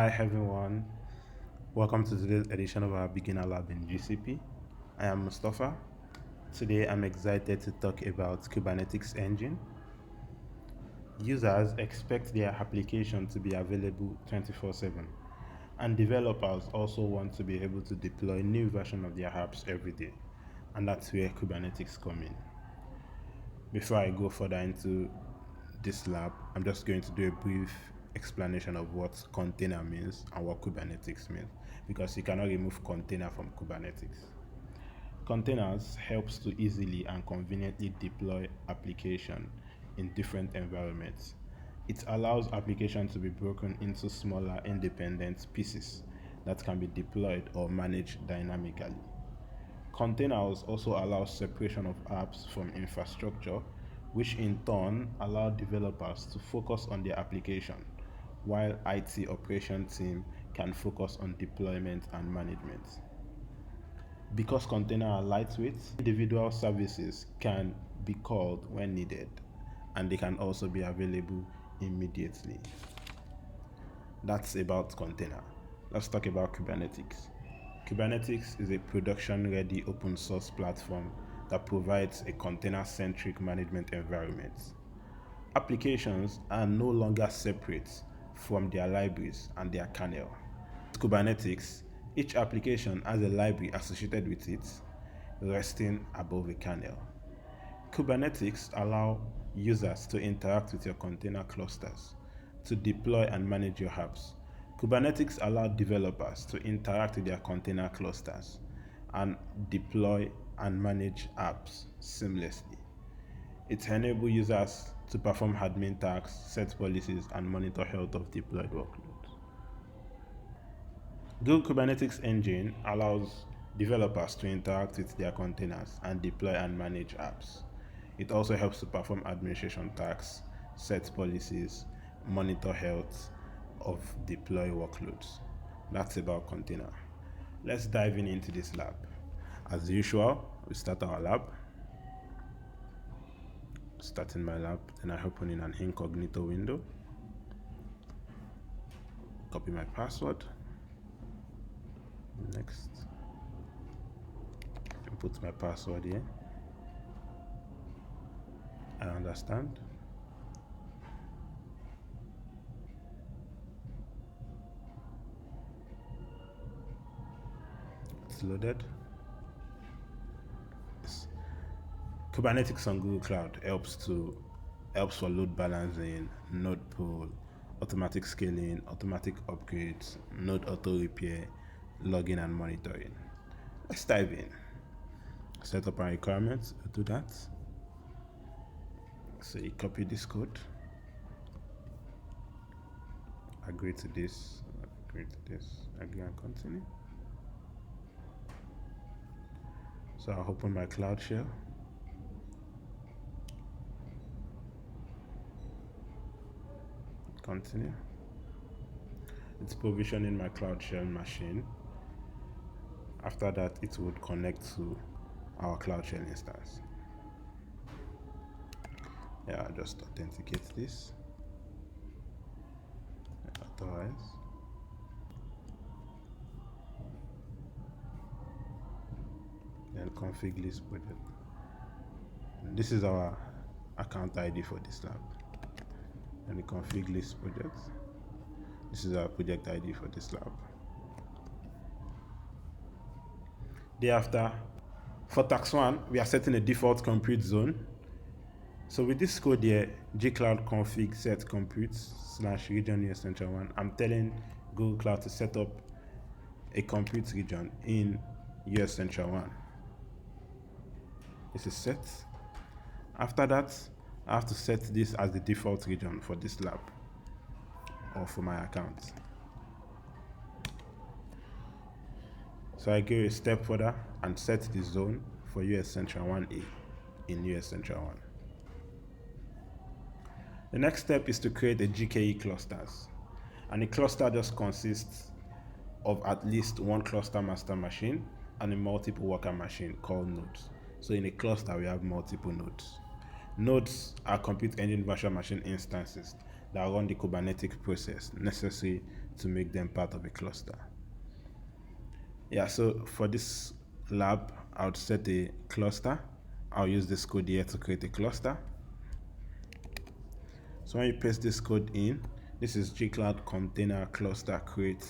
Hi everyone, welcome to today's edition of our beginner lab in GCP. I am Mustafa. Today I'm excited to talk about Kubernetes Engine. Users expect their application to be available 24/7, and developers also want to be able to deploy new version of their apps every day, and that's where Kubernetes come in. Before I go further into this lab, I'm just going to do a brief explanation of what container means and what Kubernetes means, because you cannot remove container from Kubernetes. Containers helps to easily and conveniently deploy application in different environments. It allows application to be broken into smaller independent pieces that can be deployed or managed dynamically. Containers also allow separation of apps from infrastructure, which in turn allow developers to focus on their application, while IT operation team can focus on deployment and management. Because containers are lightweight, individual services can be called when needed, and they can also be available immediately. That's about container. Let's talk about Kubernetes. Kubernetes is a production-ready open source platform that provides a container-centric management environment. Applications are no longer separate from their libraries and their kernel. With Kubernetes, each application has a library associated with it, resting above a kernel. Kubernetes allows users to interact with your container clusters, to deploy and manage your apps. Kubernetes allows developers to interact with their container clusters and deploy and manage apps seamlessly. It enables users to perform admin tasks, set policies, and monitor health of deployed workloads. Google Kubernetes Engine allows developers to interact with their containers and deploy and manage apps. It also helps to perform administration tasks, set policies, monitor health of deploy workloads. That's about container. Let's dive into this lab. As usual, we start our lab. Starting my lab, then I open in an incognito window. Copy my password. Next, put my password here. I understand. It's loaded. Kubernetes on Google Cloud helps for load balancing, node pool, automatic scaling, automatic upgrades, node auto repair, logging and monitoring. Let's dive in. Set up our requirements. We'll do that. So you copy this code. Agree to this. Agree to this. Agree and continue. So I'll open my Cloud Shell. Continue. It's provisioning my Cloud Shell machine. After that, it would connect to our Cloud Shell instance. Yeah, I'll just authenticate this. Authorize. Then config list project. This is our account ID for this lab. And the config list project. This is our project ID for this lab. Thereafter, for tax 1, we are setting a default compute zone. So with this code here, gcloud config set compute / region US Central 1, I'm telling Google Cloud to set up a compute region in US Central 1. This is set. After that, I have to set this as the default region for this lab or for my account. So I go a step further and set the zone for US Central 1A in US Central 1. The next step is to create a GKE clusters. And a cluster just consists of at least one cluster master machine and a multiple worker machine called nodes. So in a cluster, we have multiple nodes. Nodes are compute engine virtual machine instances that run the Kubernetes process necessary to make them part of a cluster. Yeah, so for this lab, I would set a cluster. I'll use this code here to create a cluster. So when you paste this code in, this is gcloud container cluster create.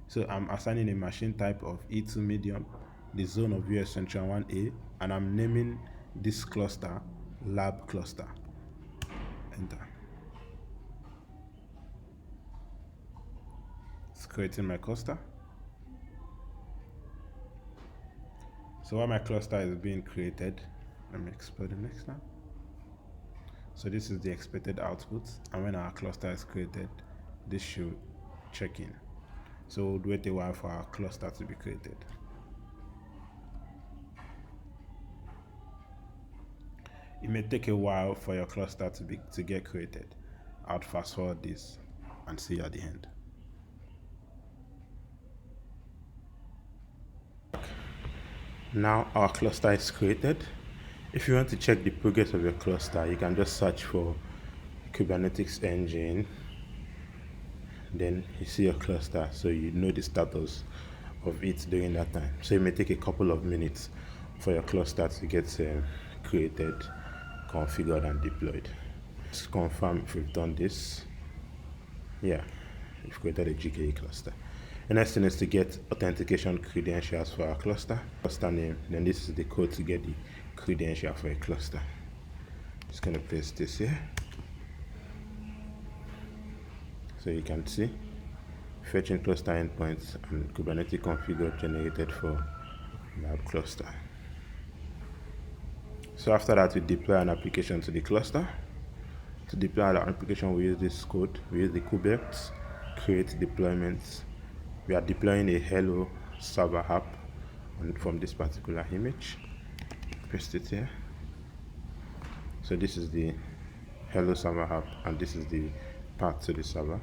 So I'm assigning a machine type of E2 medium, the zone of US Central 1A, and I'm naming this cluster lab cluster. Enter. It's creating my cluster. So while my cluster is being created, let me explore the next one. So this is the expected output, and when our cluster is created, this should check in. So we'll wait a while for our cluster to be created. It may take a while for your cluster to get created. I'll fast forward this and see you at the end. Now our cluster is created. If you want to check the progress of your cluster, you can just search for Kubernetes Engine. Then you see your cluster, so you know the status of it during that time. So it may take a couple of minutes for your cluster to get created, configured, and deployed. Let's confirm if we've done this. Yeah, we've created a GKE cluster. The next thing is to get authentication credentials for our cluster name. Then this is the code to get the credential for a cluster. Just gonna paste this here. So you can see fetching cluster endpoints and Kubernetes configure generated for lab cluster. So after that, we deploy an application to the cluster. To deploy our application, we use this code. We use the Qwik create deployments. We are deploying a hello server app from this particular image. Paste it here. So this is the hello server app, and this is the path to the server.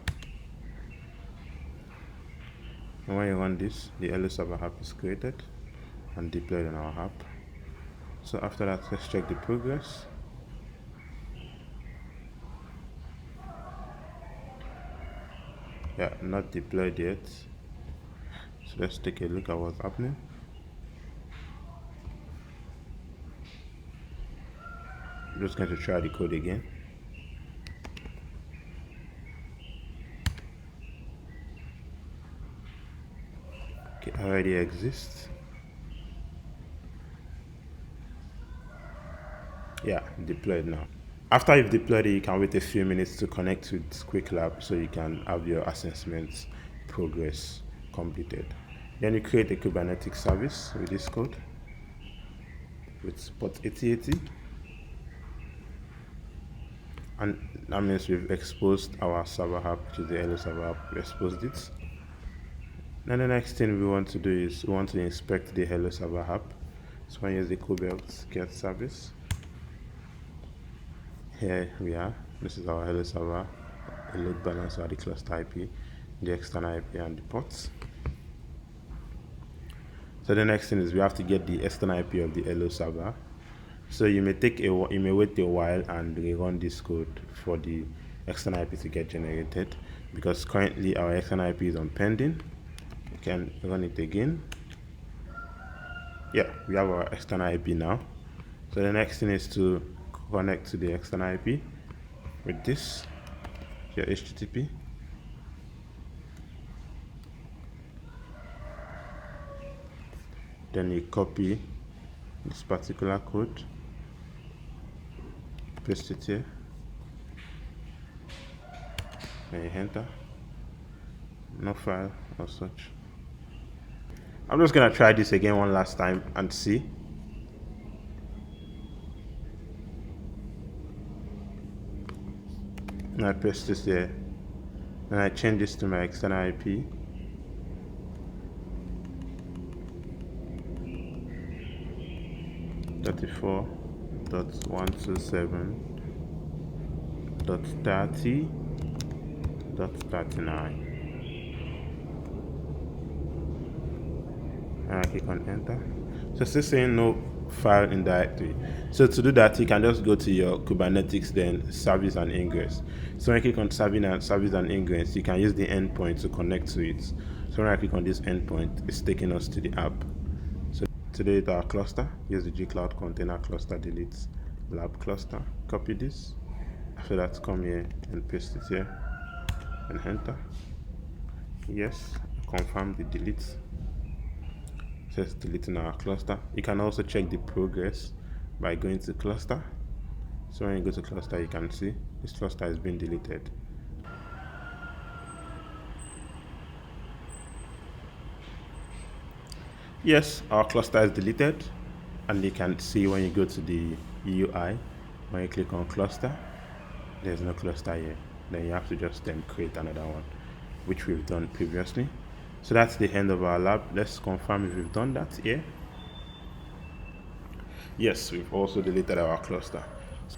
And when you run this, the hello server app is created and deployed in our app. So after that, let's check the progress. Yeah, not deployed yet. So let's take a look at what's happening. I'm just going to try the code again. Okay, already exists. Yeah, deployed now. After you've deployed it, you can wait a few minutes to connect with Qwiklabs so you can have your assessments progress completed. Then you create a Kubernetes service with this code with port 8080. And that means we've exposed our server app, which is the hello server app. We exposed it. Then the next thing we want to do is we want to inspect the hello server app. So we use the Kubernetes get service. Here we are. This is our hello server, the load balancer, the cluster IP, the external IP, and the ports. So the next thing is we have to get the external IP of the hello server. So you may wait a while and rerun this code for the external IP to get generated, because currently our external IP is on pending. You can run it again. Yeah, we have our external IP now. So the next thing is to connect to the external IP with this, your HTTP. Then you copy this particular code, paste it here, and you enter. No file or such. I'm just gonna try this again one last time and see. And I paste this here, and I change this to my external IP. .34.127.30.39, and I click on enter. So it's still saying no file in directory. So to do that, you can just go to your Kubernetes, then service and ingress. So when I click on service and ingress, you can use the endpoint to connect to it. So when I click on this endpoint, it's taking us to the app. So to delete our cluster, use the G-Cloud container cluster delete lab cluster. Copy this. After that, come here and paste it here and enter. Yes, confirm the delete. Says deleting our cluster. You can also check the progress by going to cluster. So when you go to cluster, you can see this cluster has been deleted. Yes, our cluster is deleted, and you can see when you go to the UI, when you click on cluster, there's no cluster here. Then you have to just then create another one, which we've done previously. So that's the end of our lab. Let's confirm if we've done that here. Yes, we've also deleted our cluster.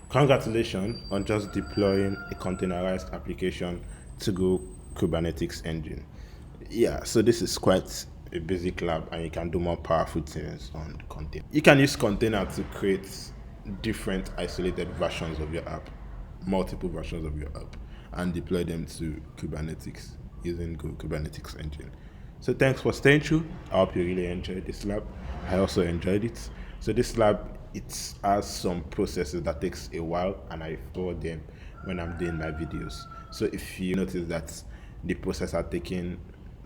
Congratulations on just deploying a containerized application to go Kubernetes Engine. Yeah, so this is quite a basic lab, and you can do more powerful things on container. You can use container to create different isolated versions of your app, multiple versions of your app, and deploy them to Kubernetes using Kubernetes Engine. So thanks for staying through. I hope you really enjoyed this lab. I also enjoyed it. So this lab, it has some processes that takes a while, and I forward them when I'm doing my videos. So if you notice that the process are taking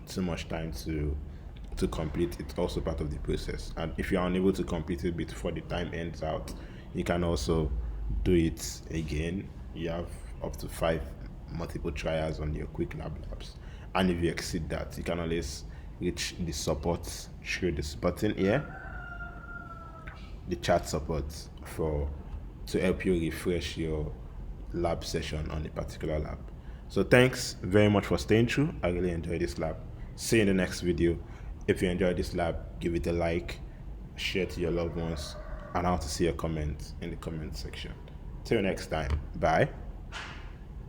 too much time to complete, it's also part of the process. And if you are unable to complete it before the time ends out, you can also do it again. You have up to 5 multiple trials on your Qwiklabs, and if you exceed that, you can always reach the support through this button here, the chat support, for to help you refresh your lab session on a particular lab. So thanks very much for staying through. I really enjoyed this lab. See you in the next video. If you enjoyed this lab, give it a like, share to your loved ones, and I want to see your comments in the comment section. Till next time, bye.